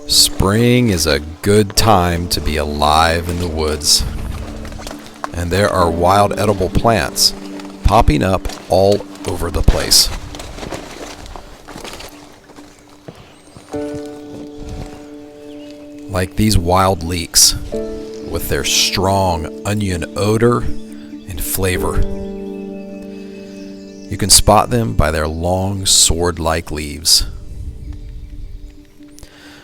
Spring is a good time to be alive in the woods, and there are wild edible plants popping up all over the place. Like these wild leeks with their strong onion odor and flavor. You can spot them by their long sword-like leaves.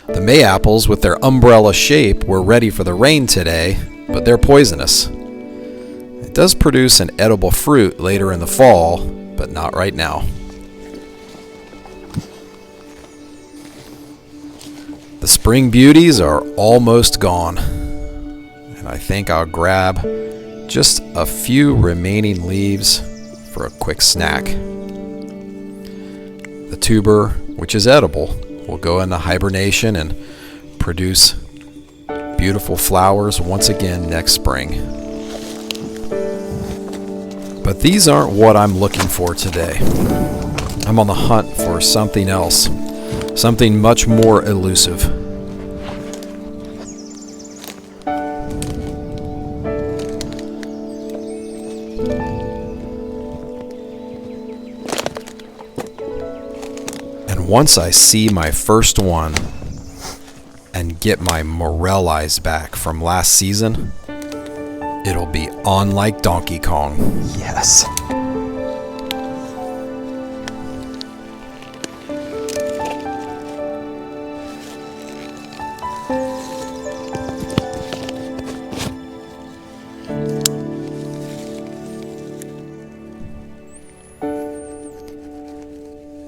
The May-apples with their umbrella shape were ready for the rain today, but they're poisonous. It does produce an edible fruit later in the fall, but not right now. The spring beauties are almost gone, and I think I'll grab just a few remaining leaves for a quick snack. The tuber, which is edible, will go into hibernation and produce beautiful flowers once again next spring. But these aren't what I'm looking for today. I'm on the hunt for something else, something much more elusive. And once I see my first one and get my morel eyes back from last season, it'll be on like Donkey Kong. Yes.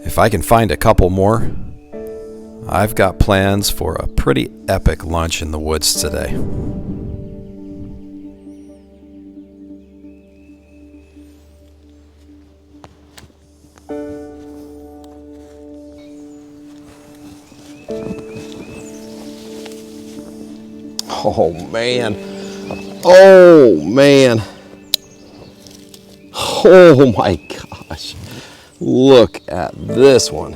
If I can find a couple more, I've got plans for a pretty epic lunch in the woods today. Oh man. Oh man. Oh my gosh. Look at this one.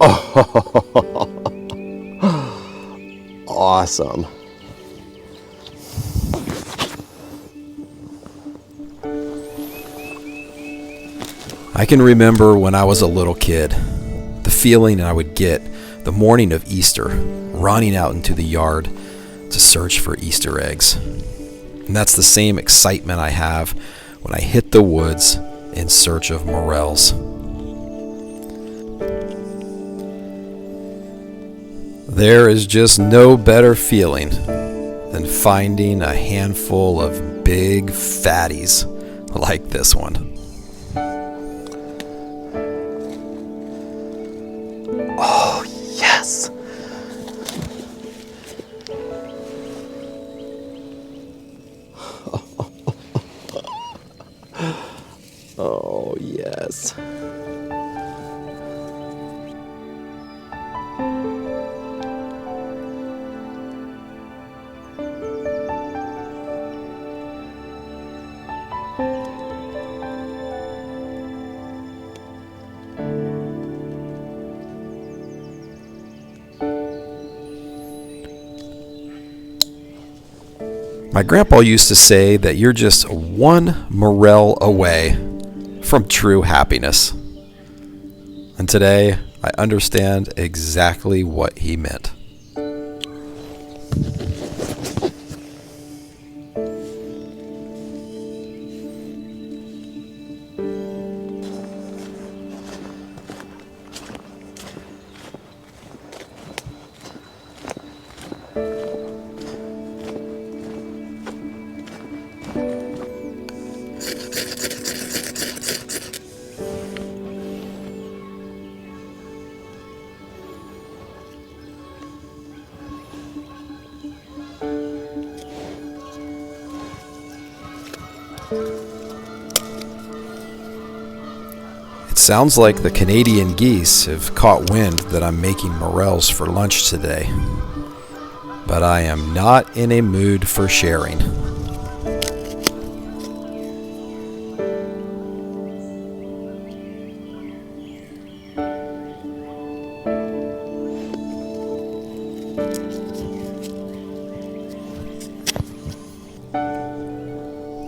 Oh, awesome. I can remember when I was a little kid, the feeling I would get the morning of Easter, running out into the yard to search for Easter eggs. And that's the same excitement I have when I hit the woods in search of morels. There is just no better feeling than finding a handful of big fatties like this one. Oh, yes. Oh, yes. My grandpa used to say that you're just one morel away from true happiness. And today, I understand exactly what he meant. It sounds like the Canadian geese have caught wind that I'm making morels for lunch today. But I am not in a mood for sharing.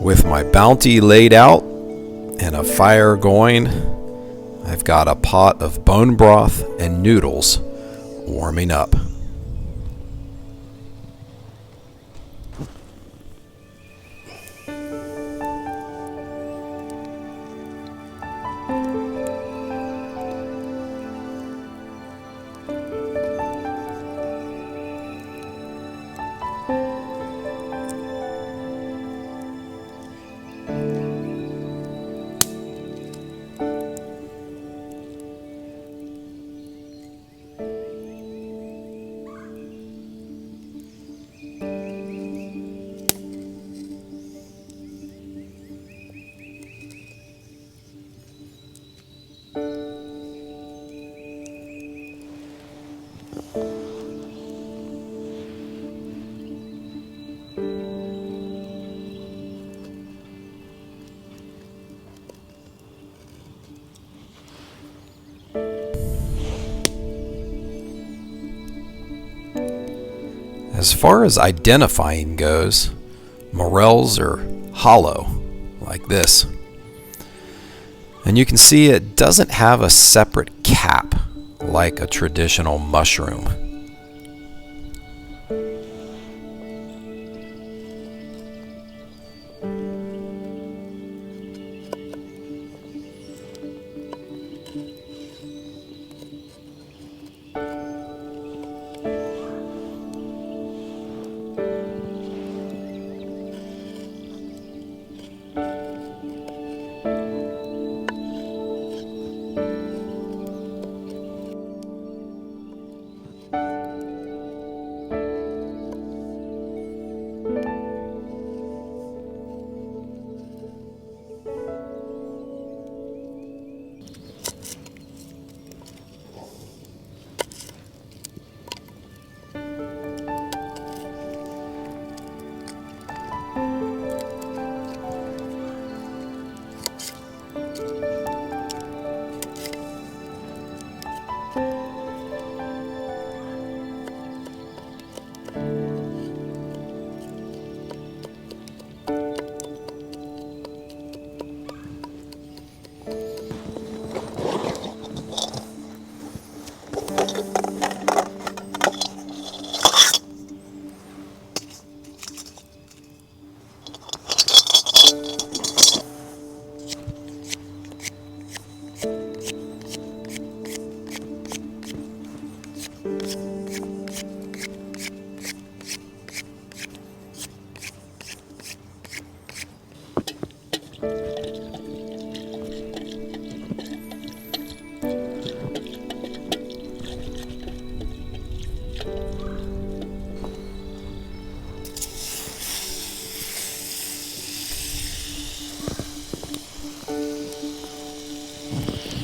With my bounty laid out and a fire going, I've got a pot of bone broth and noodles warming up. As far as identifying goes, morels are hollow, like this. And you can see it doesn't have a separate cap like a traditional mushroom.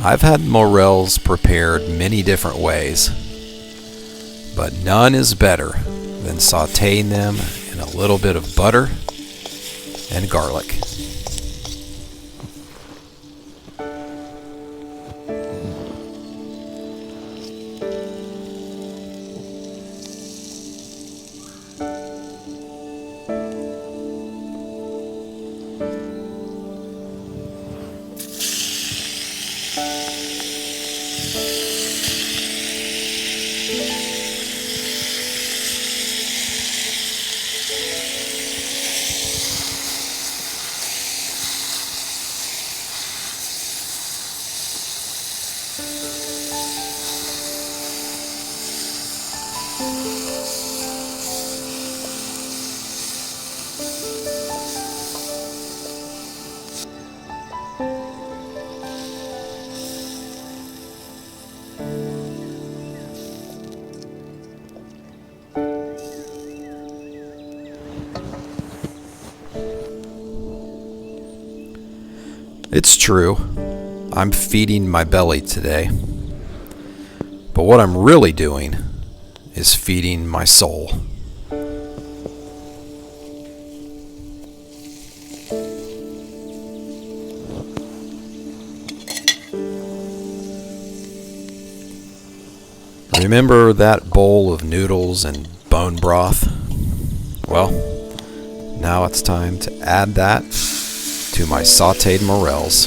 I've had morels prepared many different ways, but none is better than sauteing them in a little bit of butter and garlic. It's true, I'm feeding my belly today. But what I'm really doing is feeding my soul. Remember that bowl of noodles and bone broth? Well, Now it's time to add that to my sautéed morels.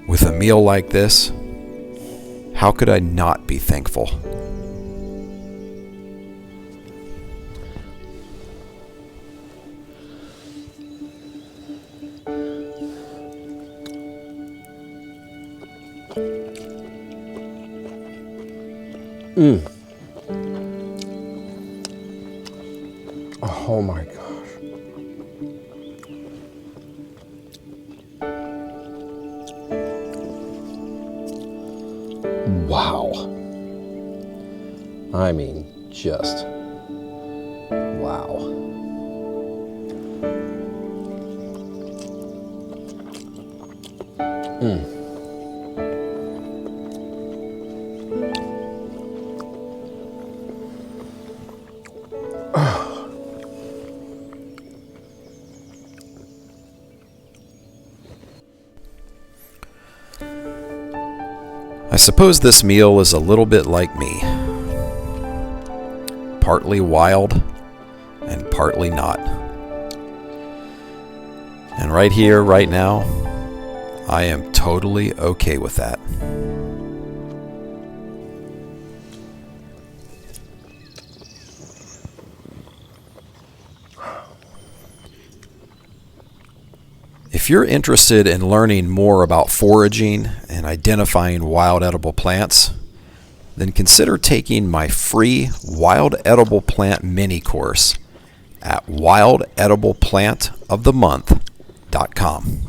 With a meal like this, how could I not be thankful? Oh my gosh. Wow. I mean, just wow. I suppose this meal is a little bit like me. Partly wild and partly not. And right here, right now, I am totally okay with that. If you're interested in learning more about foraging and identifying wild edible plants, then consider taking my free Wild Edible Plant mini course at wildedibleplantofthemonth.com.